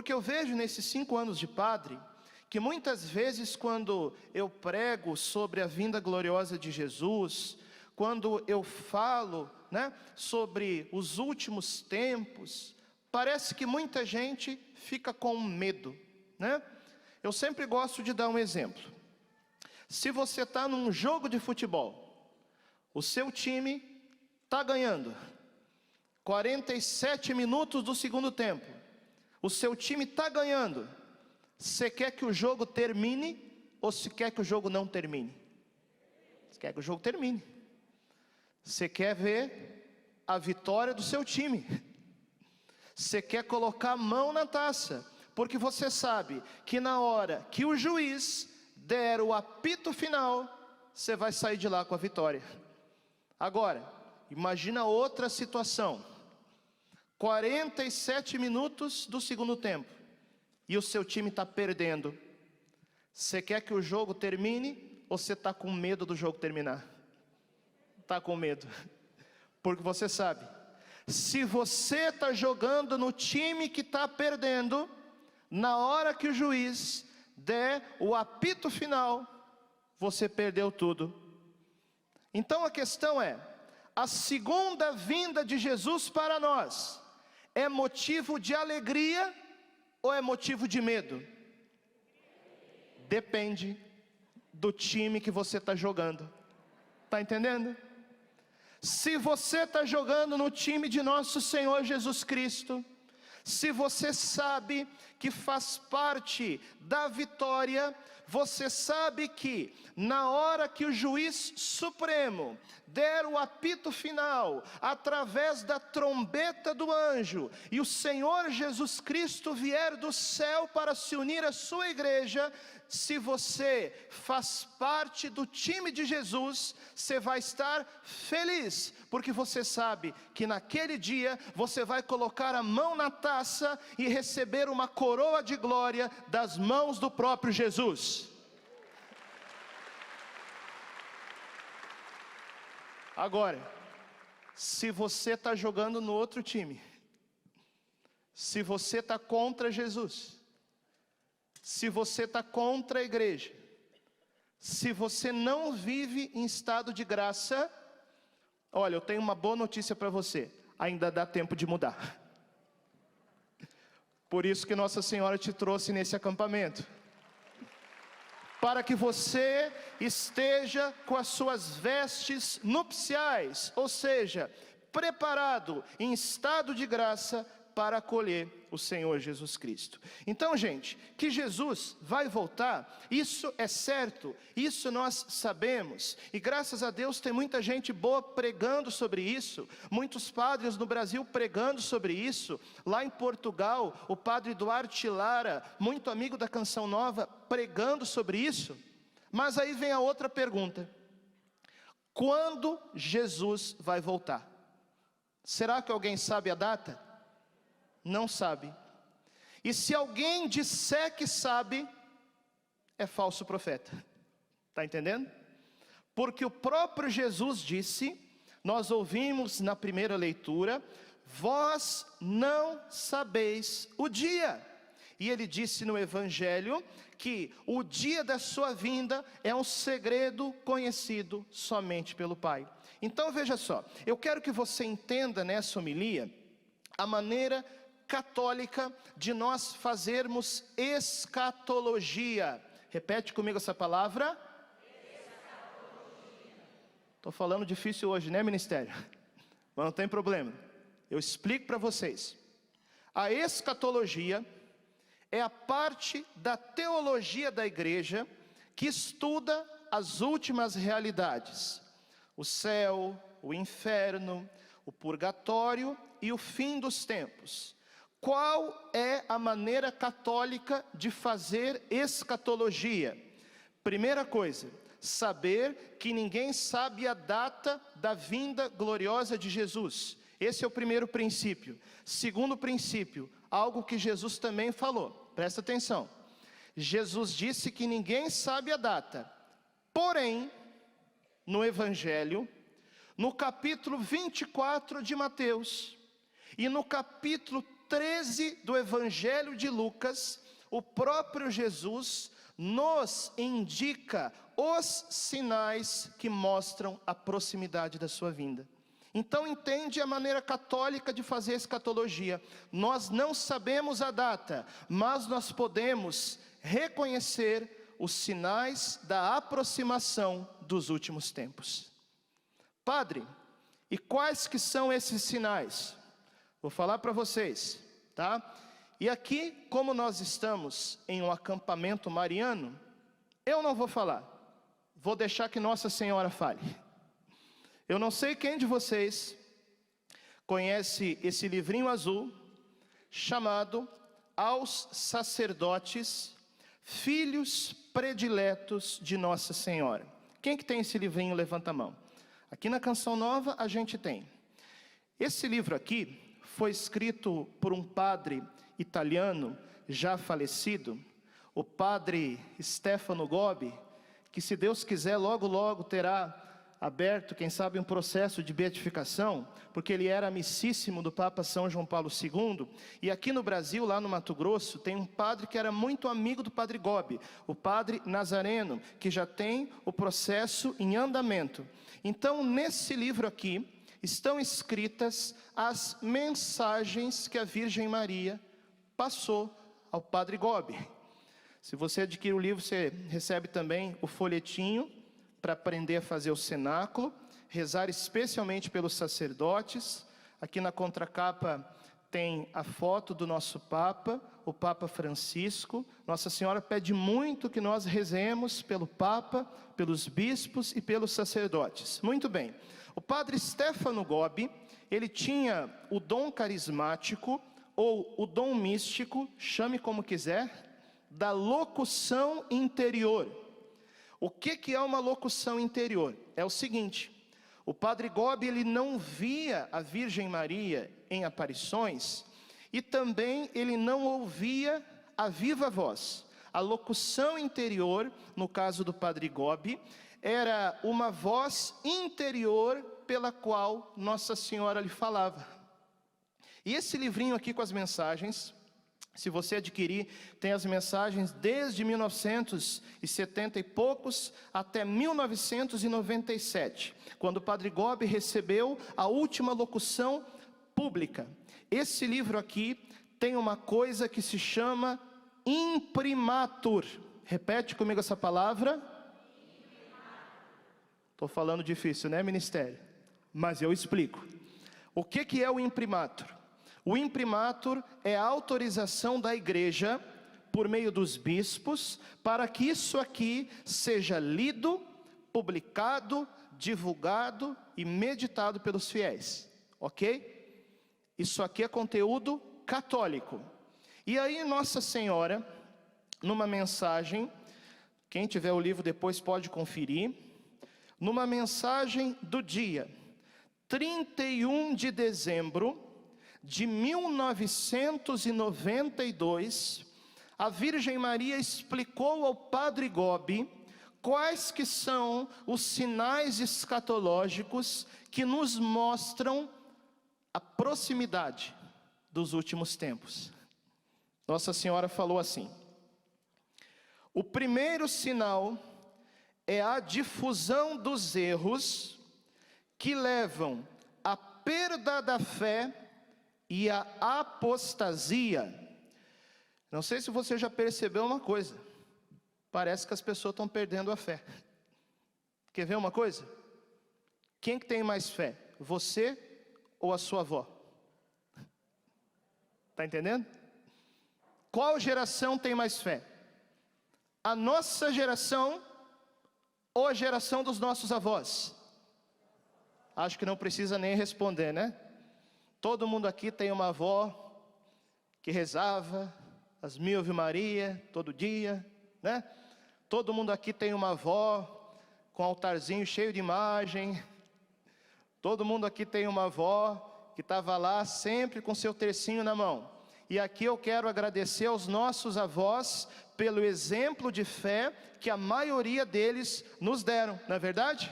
Porque eu vejo nesses 5 anos de padre, que muitas vezes quando eu prego sobre a vinda gloriosa de Jesus, quando eu falo, sobre os últimos tempos, parece que muita gente fica com medo, Eu sempre gosto de dar um exemplo. Se você está num jogo de futebol, o seu time está ganhando, 47 minutos do segundo tempo, o seu time está ganhando, você quer que o jogo termine ou se quer que o jogo não termine? Você quer que o jogo termine. Você quer ver a vitória do seu time. Você quer colocar a mão na taça, porque você sabe que na hora que o juiz der o apito final, você vai sair de lá com a vitória. Agora, imagina outra situação. 47 minutos do segundo tempo e o seu time está perdendo. Você quer que o jogo termine ou você está com medo do jogo terminar? Está com medo, porque você sabe, se você está jogando no time que está perdendo, na hora que o juiz der o apito final, você perdeu tudo. Então a questão é, a segunda vinda de Jesus para nós é motivo de alegria ou é motivo de medo? Depende do time que você está jogando. Está entendendo? Se você está jogando no time de nosso Senhor Jesus Cristo, se você sabe que faz parte da vitória, você sabe que na hora que o juiz supremo der o apito final, através da trombeta do anjo, e o Senhor Jesus Cristo vier do céu para se unir à sua igreja, se você faz parte do time de Jesus, você vai estar feliz, porque você sabe que naquele dia você vai colocar a mão na taça e receber uma coroa de glória das mãos do próprio Jesus. Agora, se você está jogando no outro time, se você está contra Jesus, se você está contra a igreja, se você não vive em estado de graça, olha, eu tenho uma boa notícia para você, ainda dá tempo de mudar. Por isso que Nossa Senhora te trouxe nesse acampamento, para que você esteja com as suas vestes nupciais, ou seja, preparado em estado de graça para acolher o Senhor Jesus Cristo. Então, gente, que Jesus vai voltar, isso é certo, isso nós sabemos, e graças a Deus tem muita gente boa pregando sobre isso, muitos padres no Brasil pregando sobre isso. Lá em Portugal, o padre Duarte Lara, muito amigo da Canção Nova, pregando sobre isso. Mas aí vem a outra pergunta: quando Jesus vai voltar? Será que alguém sabe a data? Não sabe. E se alguém disser que sabe, é falso profeta. Está entendendo? Porque o próprio Jesus disse, nós ouvimos na primeira leitura, vós não sabeis o dia. E ele disse no Evangelho que o dia da sua vinda é um segredo conhecido somente pelo Pai. Então veja só, eu quero que você entenda nessa homilia a maneira católica de nós fazermos escatologia. Repete comigo essa palavra. Estou falando difícil hoje, né, ministério? Mas não tem problema, eu explico para vocês. A escatologia é a parte da teologia da igreja que estuda as últimas realidades: o céu, o inferno, o purgatório e o fim dos tempos. Qual é a maneira católica de fazer escatologia? Primeira coisa, saber que ninguém sabe a data da vinda gloriosa de Jesus. Esse é o primeiro princípio. Segundo princípio, algo que Jesus também falou, presta atenção. Jesus disse que ninguém sabe a data. Porém, no Evangelho, no capítulo 24 de Mateus e no capítulo 13 do Evangelho de Lucas, o próprio Jesus nos indica os sinais que mostram a proximidade da sua vinda. Então entende a maneira católica de fazer escatologia. Nós não sabemos a data, mas nós podemos reconhecer os sinais da aproximação dos últimos tempos. Padre, e quais que são esses sinais? Vou falar para vocês, tá? E aqui, como nós estamos em um acampamento mariano, eu não vou falar. Vou deixar que Nossa Senhora fale. Eu não sei quem de vocês conhece esse livrinho azul chamado Aos Sacerdotes, Filhos Prediletos de Nossa Senhora. Quem que tem esse livrinho? Levanta a mão. Aqui na Canção Nova a gente tem. Esse livro aqui foi escrito por um padre italiano já falecido, o padre Stefano Gobbi, que se Deus quiser logo logo terá aberto, quem sabe, um processo de beatificação, porque ele era amicíssimo do Papa São João Paulo II. E aqui no Brasil, lá no Mato Grosso, tem um padre que era muito amigo do padre Gobbi, o padre Nazareno, que já tem o processo em andamento. Então, nesse livro aqui, estão escritas as mensagens que a Virgem Maria passou ao padre Gobbi. Se você adquirir o livro, você recebe também o folhetinho para aprender a fazer o cenáculo, rezar especialmente pelos sacerdotes. Aqui na contracapa tem a foto do nosso Papa, o Papa Francisco. Nossa Senhora pede muito que nós rezemos pelo Papa, pelos bispos e pelos sacerdotes. Muito bem. O padre Stefano Gobbi, ele tinha o dom carismático, ou o dom místico, chame como quiser, da locução interior. O que é uma locução interior? É o seguinte: o padre Gobbi, ele não via a Virgem Maria em aparições, e também ele não ouvia a viva voz. A locução interior, no caso do padre Gobbi, era uma voz interior pela qual Nossa Senhora lhe falava. E esse livrinho aqui com as mensagens, se você adquirir, tem as mensagens desde 1970 e poucos até 1997, quando o padre Gobbi recebeu a última locução pública. Esse livro aqui tem uma coisa que se chama imprimatur. Repete comigo essa palavra. Estou falando difícil, né, ministério? Mas eu explico. O que é o imprimatur? O imprimatur é a autorização da igreja, por meio dos bispos, para que isso aqui seja lido, publicado, divulgado e meditado pelos fiéis, ok? Isso aqui é conteúdo católico. E aí Nossa Senhora, numa mensagem, quem tiver o livro depois pode conferir, numa mensagem do dia 31 de dezembro de 1992, a Virgem Maria explicou ao padre Gobbi quais que são os sinais escatológicos que nos mostram a proximidade dos últimos tempos. Nossa Senhora falou assim: o primeiro sinal é a difusão dos erros que levam à perda da fé e a apostasia. Não sei se você já percebeu uma coisa: parece que as pessoas estão perdendo a fé. Quer ver uma coisa? Quem que tem mais fé? Você ou a sua avó? Está entendendo? Qual geração tem mais fé? A nossa geração ou a geração dos nossos avós? Acho que não precisa nem responder, né? Todo mundo aqui tem uma avó que rezava as 1000 Ave Maria todo dia, né? Todo mundo aqui tem uma avó com altarzinho cheio de imagem. Todo mundo aqui tem uma avó que estava lá sempre com seu tercinho na mão. E aqui eu quero agradecer aos nossos avós pelo exemplo de fé que a maioria deles nos deram, não é verdade?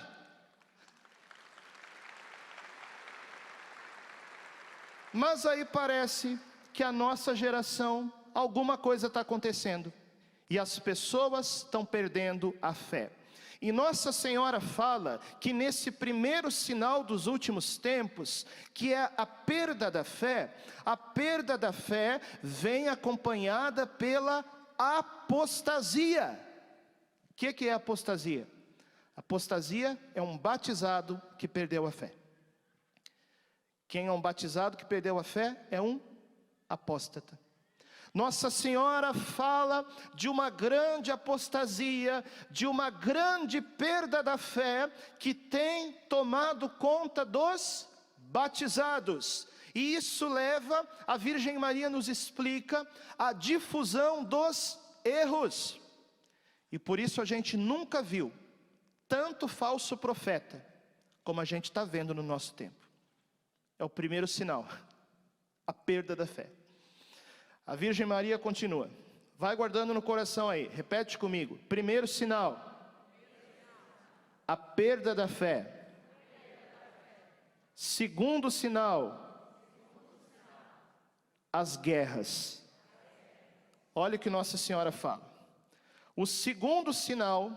Mas aí parece que a nossa geração, alguma coisa está acontecendo. E as pessoas estão perdendo a fé. E Nossa Senhora fala que nesse primeiro sinal dos últimos tempos, que é a perda da fé vem acompanhada pela apostasia. O que é apostasia? Apostasia é um batizado que perdeu a fé. Quem é um batizado que perdeu a fé é um apóstata. Nossa Senhora fala de uma grande apostasia, de uma grande perda da fé que tem tomado conta dos batizados. E isso leva, a Virgem Maria nos explica, a difusão dos erros. E por isso a gente nunca viu tanto falso profeta como a gente está vendo no nosso tempo. É o primeiro sinal, a perda da fé. A Virgem Maria continua. Vai guardando no coração aí. Repete comigo. Primeiro sinal. A perda da fé. Segundo sinal. As guerras. Olha o que Nossa Senhora fala. O segundo sinal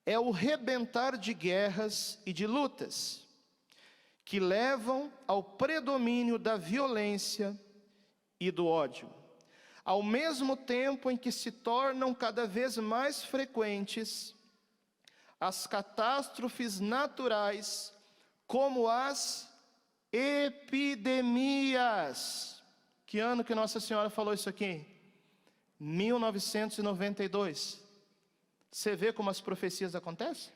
é o rebentar de guerras e de lutas, que levam ao predomínio da violência e do ódio, ao mesmo tempo em que se tornam cada vez mais frequentes as catástrofes naturais, como as epidemias. Que ano que Nossa Senhora falou isso aqui? 1992. Você vê como as profecias acontecem?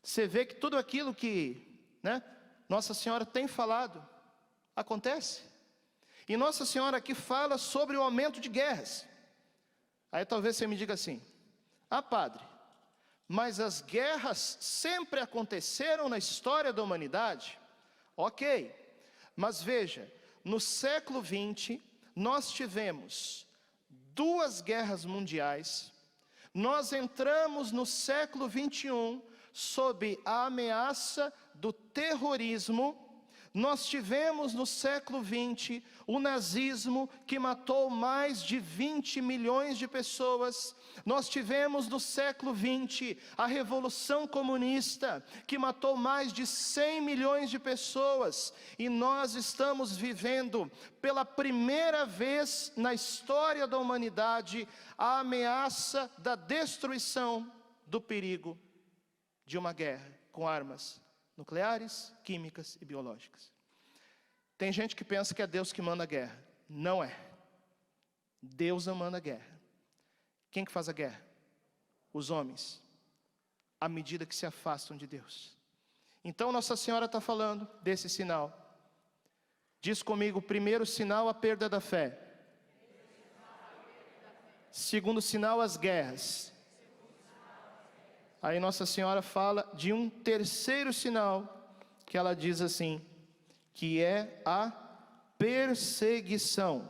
Você vê que tudo aquilo que, Nossa Senhora tem falado, acontece. E Nossa Senhora aqui fala sobre o aumento de guerras. Aí talvez você me diga assim: ah, padre, mas as guerras sempre aconteceram na história da humanidade? Ok, mas veja, no século XX, nós tivemos 2 guerras mundiais. Nós entramos no século XXI sob a ameaça do terrorismo. Nós tivemos no século XX o nazismo, que matou mais de 20 milhões de pessoas. Nós tivemos no século XX a Revolução Comunista, que matou mais de 100 milhões de pessoas. E nós estamos vivendo, pela primeira vez na história da humanidade, a ameaça da destruição, do perigo de uma guerra com armas nucleares, químicas e biológicas. Tem gente que pensa que é Deus que manda a guerra. Não é. Deus não manda a guerra. Quem que faz a guerra? Os homens, à medida que se afastam de Deus. Então Nossa Senhora está falando desse sinal. Diz comigo: primeiro sinal, a perda da fé. Segundo sinal, as guerras. Aí Nossa Senhora fala de um terceiro sinal, que ela diz assim, que é a perseguição.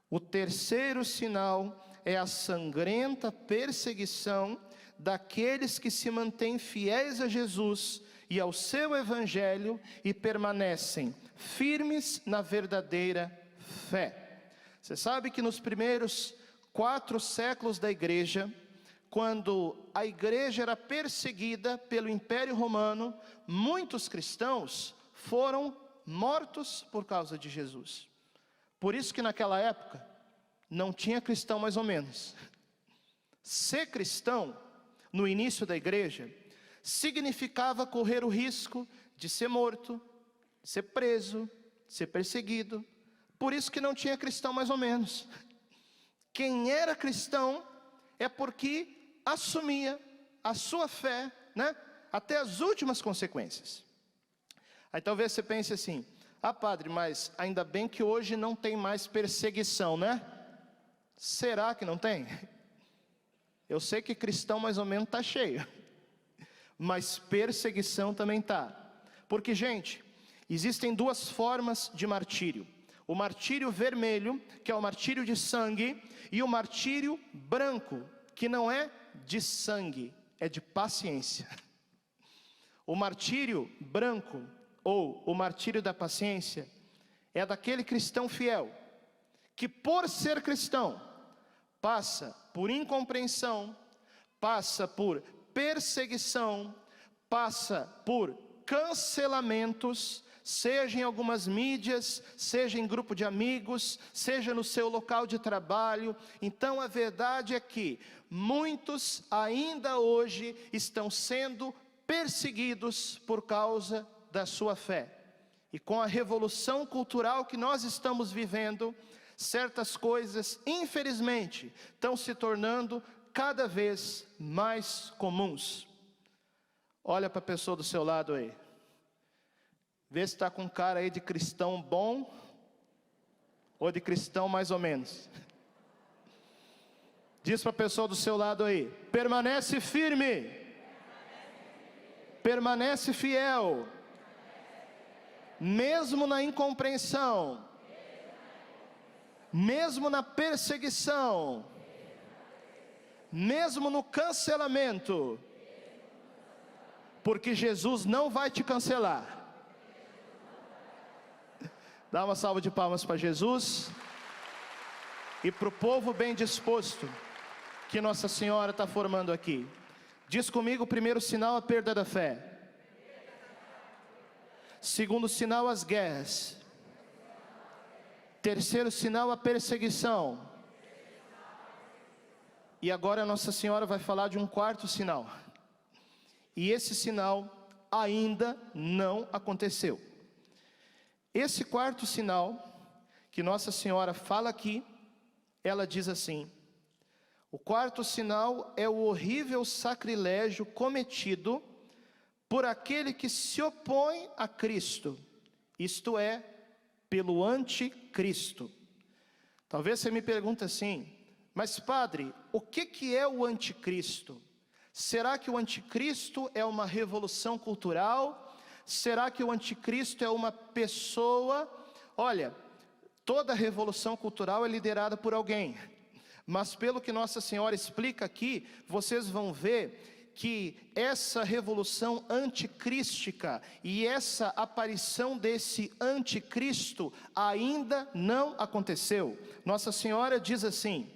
O terceiro sinal é a sangrenta perseguição daqueles que se mantêm fiéis a Jesus e ao seu evangelho e permanecem firmes na verdadeira fé. Você sabe que nos primeiros 4 séculos da igreja, quando a igreja era perseguida pelo Império Romano, muitos cristãos foram mortos por causa de Jesus. Por isso que naquela época não tinha cristão mais ou menos. Ser cristão no início da igreja significava correr o risco de ser morto, de ser preso, de ser perseguido. Por isso que não tinha cristão mais ou menos. Quem era cristão é porque assumia a sua fé, até as últimas consequências. Aí talvez você pense assim: ah, padre, mas ainda bem que hoje não tem mais perseguição, Será que não tem? Eu sei que cristão mais ou menos está cheio, mas perseguição também está. Porque, gente, existem 2 formas de martírio: o martírio vermelho, que é o martírio de sangue, e o martírio branco, que não é de sangue, é de paciência. O martírio branco, ou o martírio da paciência, é daquele cristão fiel, que por ser cristão, passa por incompreensão, passa por perseguição, passa por cancelamentos, seja em algumas mídias, seja em grupo de amigos, seja no seu local de trabalho. Então a verdade é que muitos ainda hoje estão sendo perseguidos por causa da sua fé. E com a revolução cultural que nós estamos vivendo, certas coisas, infelizmente, estão se tornando cada vez mais comuns. Olha para a pessoa do seu lado aí. Vê se está com cara aí de cristão bom ou de cristão mais ou menos. Diz para a pessoa do seu lado aí: permanece firme, permanece fiel, mesmo na incompreensão, mesmo na perseguição, mesmo no cancelamento, porque Jesus não vai te cancelar. Dá uma salva de palmas para Jesus e para o povo bem disposto que Nossa Senhora está formando aqui. Diz comigo: primeiro sinal, a perda da fé. Segundo sinal, as guerras. Terceiro sinal, a perseguição. E agora Nossa Senhora vai falar de um quarto sinal. E esse sinal ainda não aconteceu. Esse quarto sinal que Nossa Senhora fala aqui, ela diz assim: o quarto sinal é o horrível sacrilégio cometido por aquele que se opõe a Cristo, isto é, pelo anticristo. Talvez você me pergunte assim: mas padre, o que é o anticristo? Será que o anticristo é uma revolução cultural? Será que o anticristo é uma pessoa? Olha, toda revolução cultural é liderada por alguém, mas pelo que Nossa Senhora explica aqui, vocês vão ver que essa revolução anticrística e essa aparição desse anticristo ainda não aconteceu. Nossa Senhora diz assim,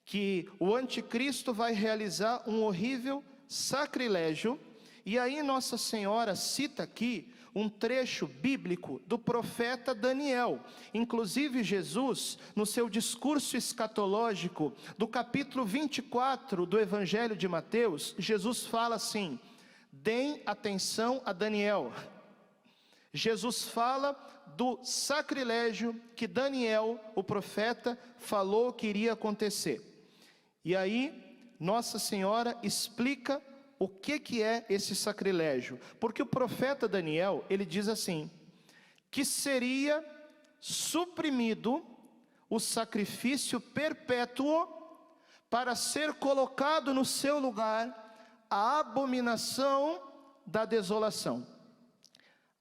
que o anticristo vai realizar um horrível sacrilégio. E aí Nossa Senhora cita aqui um trecho bíblico do profeta Daniel. Inclusive Jesus, no seu discurso escatológico, do capítulo 24 do Evangelho de Mateus, Jesus fala assim: deem atenção a Daniel. Jesus fala do sacrilégio que Daniel, o profeta, falou que iria acontecer. E aí Nossa Senhora explica o que é esse sacrilégio? Porque o profeta Daniel, ele diz assim, que seria suprimido o sacrifício perpétuo para ser colocado no seu lugar a abominação da desolação.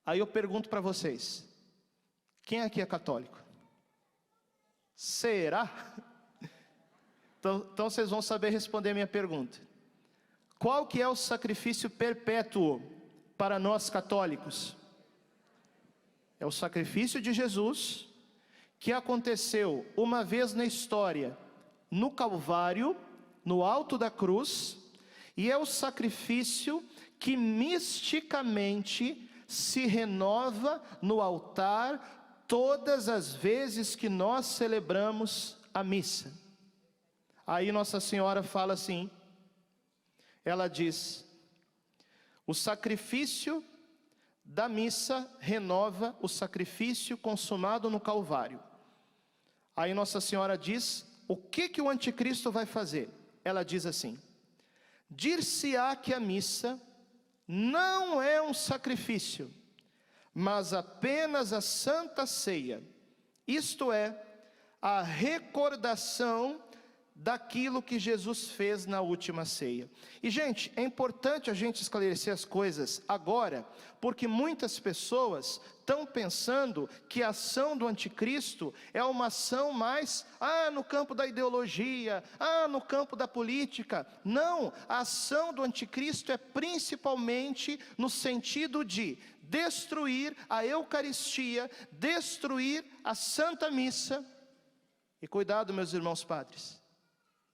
Aí eu pergunto para vocês, quem aqui é católico? Será? Então vocês vão saber responder a minha pergunta. Qual que é o sacrifício perpétuo para nós católicos? É o sacrifício de Jesus, que aconteceu uma vez na história, no Calvário, no alto da cruz, e é o sacrifício que misticamente se renova no altar todas as vezes que nós celebramos a missa. Aí Nossa Senhora fala assim, ela diz, o sacrifício da missa renova o sacrifício consumado no Calvário. Aí Nossa Senhora diz, o que o anticristo vai fazer? Ela diz assim, dir-se-á que a missa não é um sacrifício, mas apenas a Santa Ceia, isto é, a recordação daquilo que Jesus fez na última ceia. E gente, é importante a gente esclarecer as coisas agora, porque muitas pessoas estão pensando que a ação do anticristo é uma ação mais, no campo da ideologia, no campo da política. Não, a ação do anticristo é principalmente no sentido de destruir a Eucaristia, destruir a Santa Missa, e cuidado, meus irmãos padres,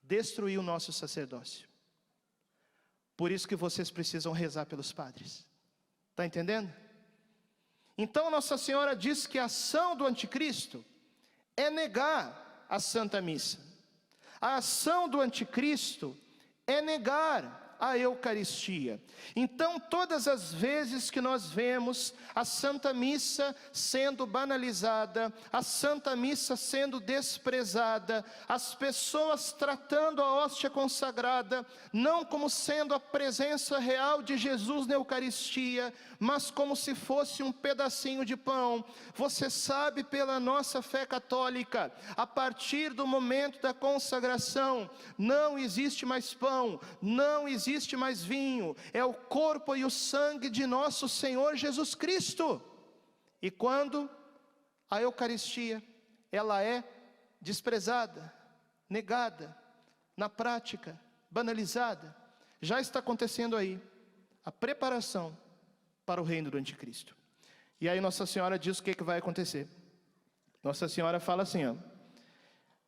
destruir o nosso sacerdócio. Por isso que vocês precisam rezar pelos padres. Está entendendo? Então Nossa Senhora diz que a ação do anticristo é negar a Santa Missa. A ação do anticristo é negar a Eucaristia. Então todas as vezes que nós vemos a Santa Missa sendo banalizada, a Santa Missa sendo desprezada, as pessoas tratando a hóstia consagrada não como sendo a presença real de Jesus na Eucaristia, mas como se fosse um pedacinho de pão. Você sabe, pela nossa fé católica, a partir do momento da consagração, não existe mais pão, não existe mais vinho, é o corpo e o sangue de nosso Senhor Jesus Cristo. E quando a Eucaristia, ela é desprezada, negada, na prática, banalizada, já está acontecendo aí a preparação para o reino do anticristo. E aí Nossa Senhora diz o que vai acontecer. Nossa Senhora fala assim,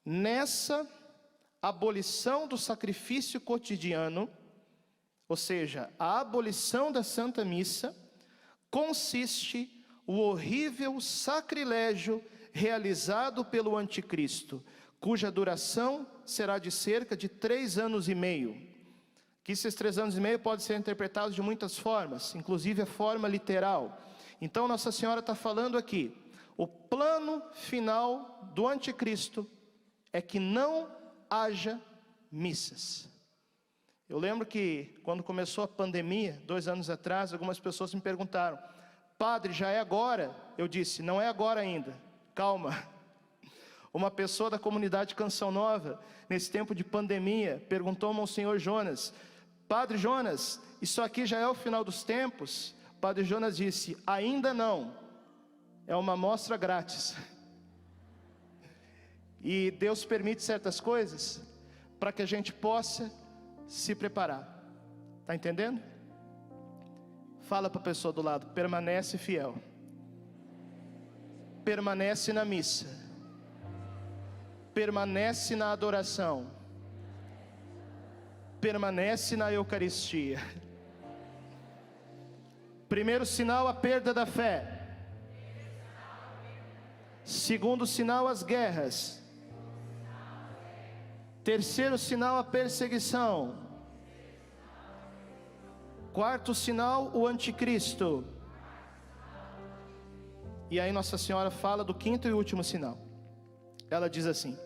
nessa abolição do sacrifício cotidiano, ou seja, a abolição da Santa Missa, consiste o horrível sacrilégio realizado pelo anticristo, cuja duração será de cerca de 3 anos e meio. Que esses 3 anos e meio podem ser interpretados de muitas formas, inclusive a forma literal. Então Nossa Senhora está falando aqui, o plano final do anticristo é que não haja missas. Eu lembro que quando começou a pandemia, 2 anos atrás, algumas pessoas me perguntaram, padre, já é agora? Eu disse, não é agora ainda, calma. Uma pessoa da comunidade Canção Nova, nesse tempo de pandemia, perguntou ao Monsenhor Jonas, Padre Jonas, isso aqui já é o final dos tempos? Padre Jonas disse, ainda não, é uma amostra grátis. E Deus permite certas coisas para que a gente possa se preparar. Está entendendo? Fala para a pessoa do lado, permanece fiel. Permanece na missa. Permanece na adoração. Permanece na Eucaristia. Primeiro sinal, a perda da fé. Segundo sinal, as guerras. Terceiro sinal, a perseguição. Quarto sinal, o anticristo. E aí Nossa Senhora fala do quinto e último sinal. Ela diz assim,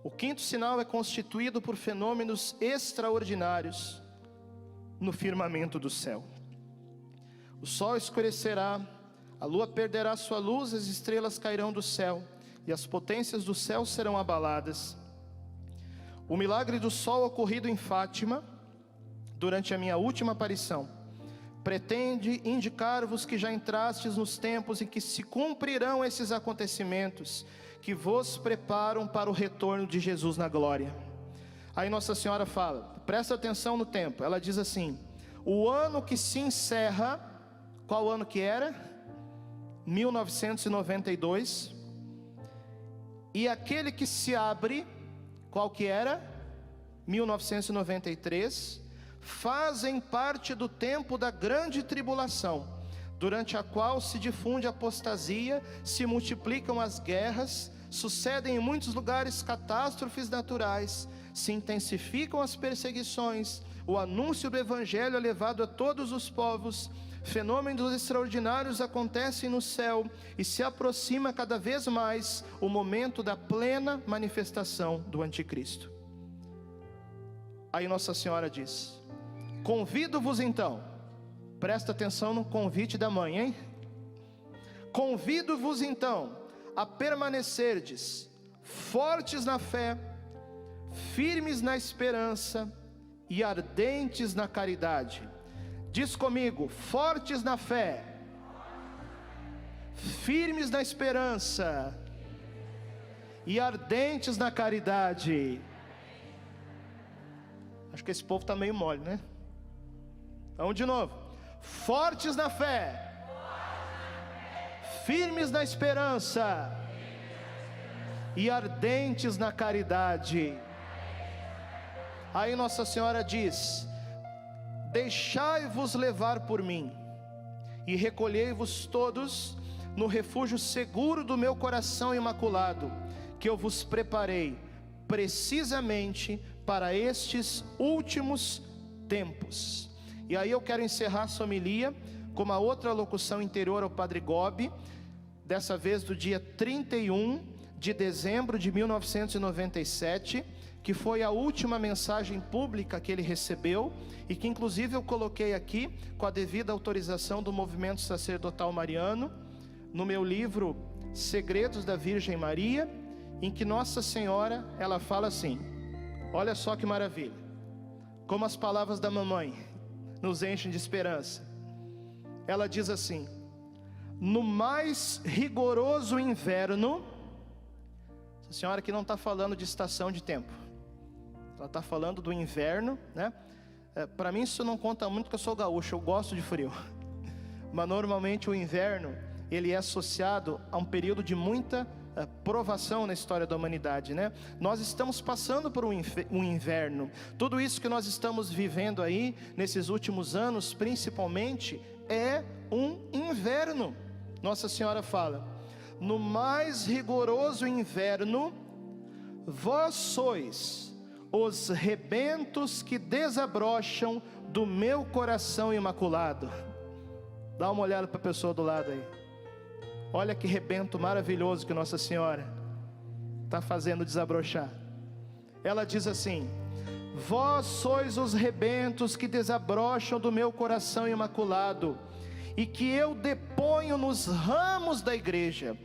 o quinto sinal é constituído por fenômenos extraordinários no firmamento do céu. O sol escurecerá, a lua perderá sua luz, as estrelas cairão do céu, e as potências do céu serão abaladas. O milagre do sol ocorrido em Fátima, durante a minha última aparição, pretende indicar-vos que já entrastes nos tempos em que se cumprirão esses acontecimentos, que vos preparam para o retorno de Jesus na glória. Aí Nossa Senhora fala, presta atenção no tempo, ela diz assim, o ano que se encerra, qual ano que era? 1992, e aquele que se abre, qual que era? 1993, fazem parte do tempo da grande tribulação, durante a qual se difunde a apostasia, se multiplicam as guerras, sucedem em muitos lugares catástrofes naturais, se intensificam as perseguições, o anúncio do Evangelho é levado a todos os povos, fenômenos extraordinários acontecem no céu e se aproxima cada vez mais o momento da plena manifestação do anticristo. Aí Nossa Senhora diz, convido-vos então, presta atenção no convite da mãe, hein? Convido-vos então a permanecerdes fortes na fé, firmes na esperança e ardentes na caridade. Diz comigo: fortes na fé, firmes na esperança e ardentes na caridade. Acho que esse povo está meio mole, né? Vamos de novo. Fortes na fé, firmes na esperança e ardentes na caridade. Aí Nossa Senhora diz: deixai-vos levar por mim e recolhei-vos todos no refúgio seguro do meu coração imaculado, que eu vos preparei precisamente para estes últimos tempos. E aí eu quero encerrar a homilia com uma outra locução interior ao Padre Gobi, dessa vez do dia 31 de dezembro de 1997, que foi a última mensagem pública que ele recebeu, e que inclusive eu coloquei aqui com a devida autorização do Movimento Sacerdotal Mariano, no meu livro Segredos da Virgem Maria, em que Nossa Senhora, ela fala assim, olha só que maravilha, como as palavras da mamãe nos enchem de esperança. Ela diz assim: no mais rigoroso inverno, a senhora aqui não está falando de estação de tempo, ela está falando do inverno, né? Para mim isso não conta muito, porque eu sou gaúcho, eu gosto de frio. Mas normalmente o inverno, ele é associado a um período de muita provação na história da humanidade, né? Nós estamos passando por um inverno. Tudo isso que nós estamos vivendo aí, nesses últimos anos principalmente, é um inverno. Nossa Senhora fala: no mais rigoroso inverno, vós sois os rebentos que desabrocham do meu coração imaculado. Dá uma olhada para a pessoa do lado aí. Olha que rebento maravilhoso que Nossa Senhora está fazendo desabrochar. Ela diz assim: vós sois os rebentos que desabrocham do meu coração imaculado, e que eu deponho nos ramos da igreja.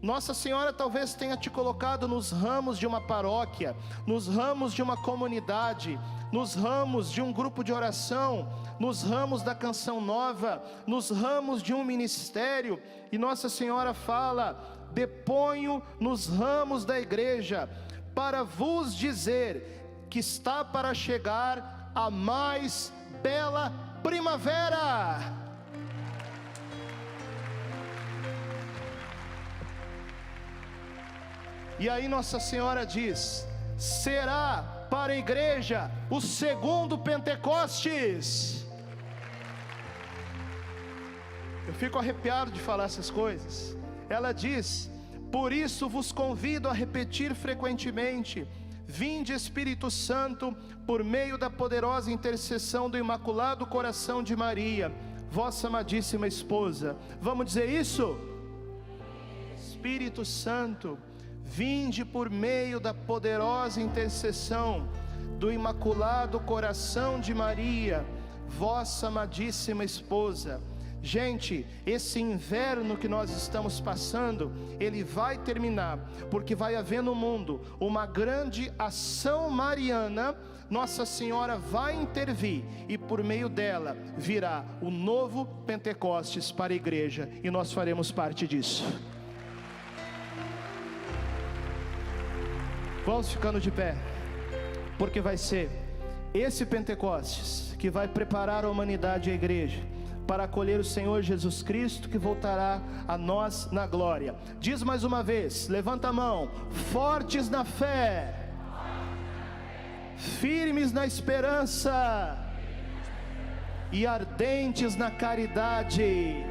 Nossa Senhora talvez tenha te colocado nos ramos de uma paróquia, nos ramos de uma comunidade, nos ramos de um grupo de oração, nos ramos da canção nova, nos ramos de um ministério. E Nossa Senhora fala: deponho nos ramos da igreja, para vos dizer que está para chegar a mais bela primavera. E aí Nossa Senhora diz: será para a igreja o segundo Pentecostes. Eu fico arrepiado de falar essas coisas. Ela diz: por isso vos convido a repetir frequentemente: vinde Espírito Santo, por meio da poderosa intercessão do Imaculado Coração de Maria, vossa amadíssima esposa. Vamos dizer isso? Espírito Santo, vinde por meio da poderosa intercessão do Imaculado Coração de Maria, vossa amadíssima esposa. Gente, esse inverno que nós estamos passando, ele vai terminar, porque vai haver no mundo uma grande ação mariana. Nossa Senhora vai intervir, e por meio dela virá o novo Pentecostes para a igreja, e nós faremos parte disso. Vamos ficando de pé, porque vai ser esse Pentecostes que vai preparar a humanidade e a igreja para acolher o Senhor Jesus Cristo, que voltará a nós na glória. Diz mais uma vez, levanta a mão: fortes na fé, firmes na esperança e ardentes na caridade.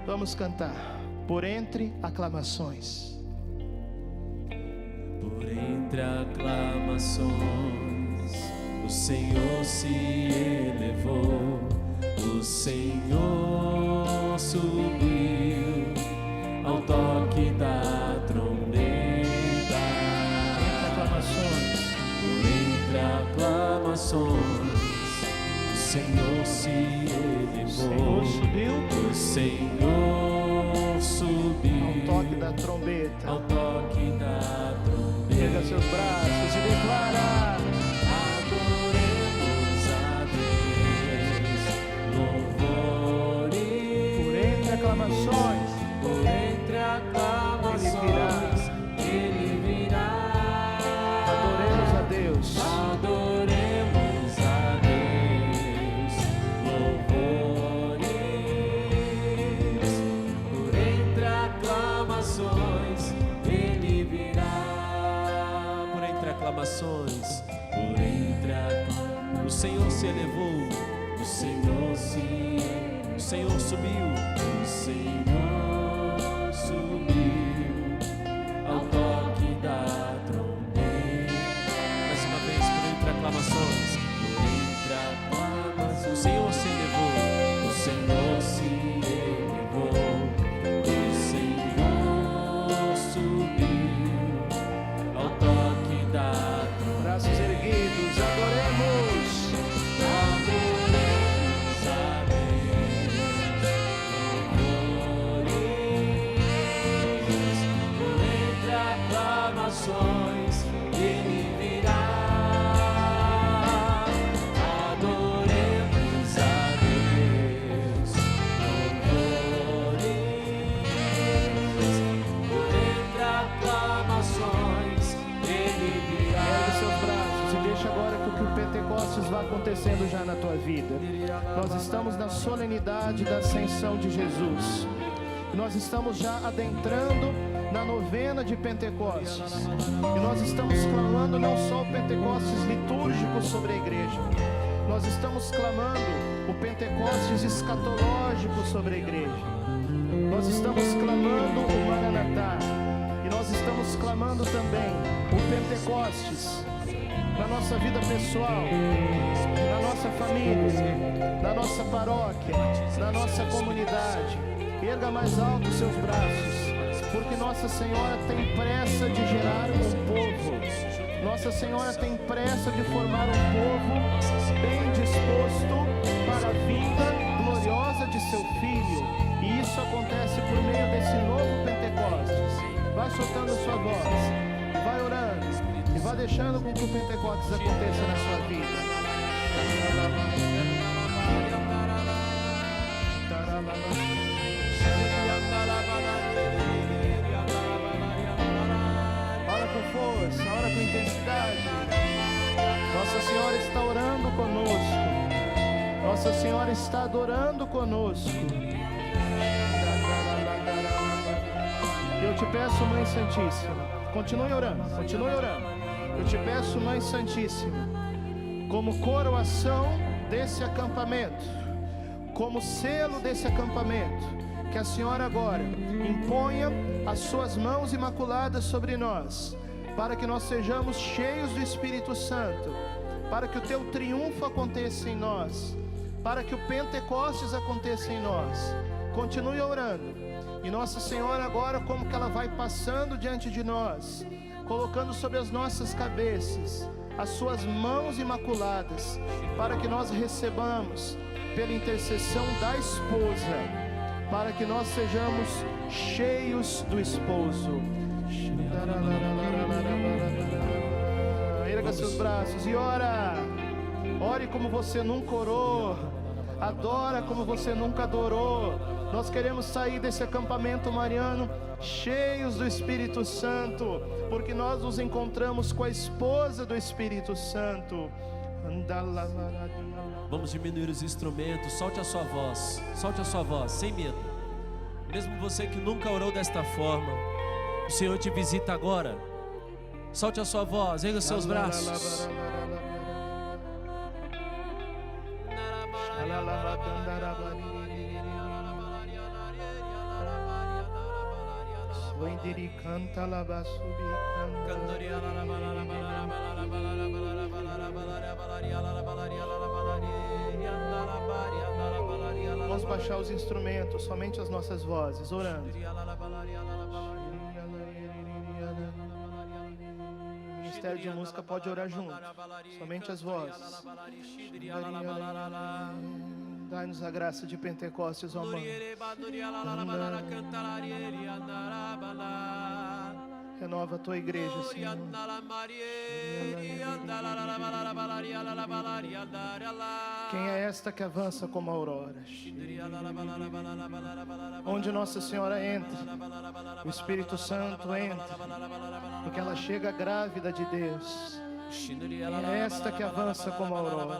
Vamos cantar por entre aclamações. Por entre aclamações, o Senhor se elevou, o Senhor subiu ao toque da trombeta. Por entre aclamações, o Senhor se elevou, o Senhor subiu ao toque da trombeta. Ao toque da trombeta. Erga seus braços. aclamações, por entre aclamações. O Senhor se elevou, o Senhor subiu, o Senhor subiu ao toque da trombeta. Mais uma vez, por entre aclamações, por entre aclamações. O Senhor se elevou, o Senhor se elevou, o Senhor subiu ao toque da trombeta. Braços erguidos, adoremos. Adoremos a Deus, louvores, por entre aclamações, Ele virá. Adoremos a Deus, louvores, por entre aclamações, Ele virá. Ergue seus braços e deixa agora que o Pentecostes vá acontecendo já na tua vida. Nós estamos na solenidade da ascensão de Jesus. Nós estamos já adentrando na novena de Pentecostes. E nós estamos clamando não só o Pentecostes litúrgico sobre a igreja. Nós estamos clamando o Pentecostes escatológico sobre a igreja. Nós estamos clamando o Maranatá. E nós estamos clamando também o Pentecostes na nossa vida pessoal, na nossa família, na nossa paróquia, na nossa comunidade. Erga mais alto os seus braços, porque Nossa Senhora tem pressa de gerar um povo. Nossa Senhora tem pressa de formar um povo bem disposto para a vinda gloriosa de seu Filho. E isso acontece por meio desse novo Pentecostes. Vai soltando sua voz, vai orando e vai deixando com que o Pentecostes aconteça na sua vida. Ora com força, ora com intensidade. Nossa Senhora está orando conosco. Nossa Senhora está adorando conosco. Eu te peço, Mãe Santíssima, continue orando, continue orando. Eu te peço, Mãe Santíssima, como coroação desse acampamento, como selo desse acampamento, que a Senhora agora imponha as suas mãos imaculadas sobre nós, para que nós sejamos cheios do Espírito Santo, para que o teu triunfo aconteça em nós, para que o Pentecostes aconteça em nós. Continue orando. E Nossa Senhora agora, como que ela vai passando diante de nós, colocando sobre as nossas cabeças as suas mãos imaculadas, para que nós recebamos pela intercessão da esposa, para que nós sejamos cheios do esposo. Erga seus braços e ora. Ore como você nunca orou. Adora como você nunca adorou. Nós queremos sair desse acampamento mariano cheios do Espírito Santo, porque nós nos encontramos com a esposa do Espírito Santo. Vamos diminuir os instrumentos. Solte a sua voz, sem medo. Mesmo você que nunca orou desta forma, o Senhor te visita agora. Solte a sua voz, erga os seus braços. Vamos baixar os instrumentos, somente as nossas vozes, orando. O Ministério de Música pode orar junto, somente as vozes. Dai-nos a graça de Pentecostes, ó Mãe. Renova a tua igreja, Senhor. Quem é esta que avança como a aurora? Onde Nossa Senhora entra, o Espírito Santo entra, porque ela chega grávida de Deus. É esta que avança como a aurora.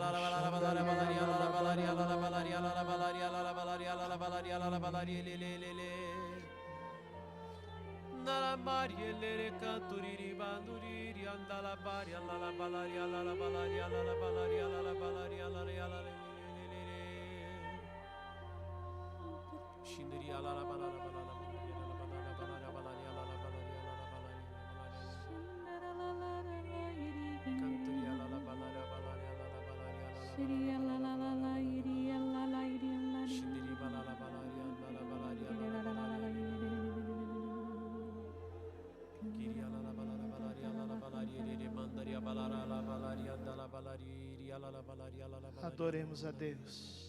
Adoremos a Deus.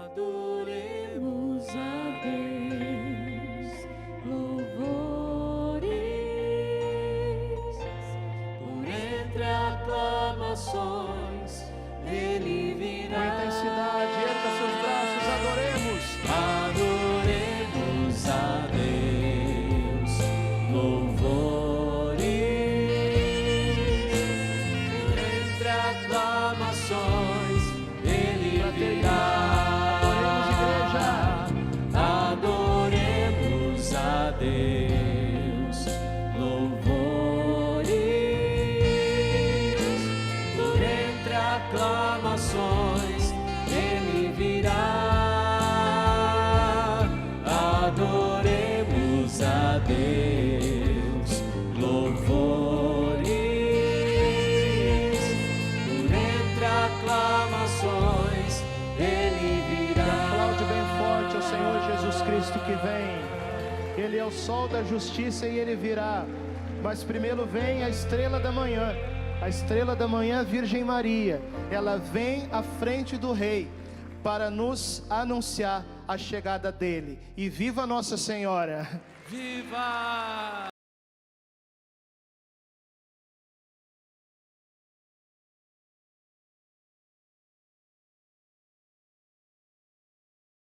Adoremos a Deus, louvores por entre aclamações, Ele virá. Com intensidade, erga seus braços, adoremos. Adoremos a Deus, louvores por entre aclamações, Ele virá. Adoremos a Deus, louvores por entre aclamações, Ele virá. Adoremos a Deus, louvores por entre aclamações, Ele virá. Aplaude bem forte ao Senhor Jesus Cristo que vem. Ele é o sol da justiça e Ele virá. Mas primeiro vem a estrela da manhã. A estrela da manhã, Virgem Maria. Ela vem à frente do Rei para nos anunciar a chegada dele. E viva Nossa Senhora! Viva!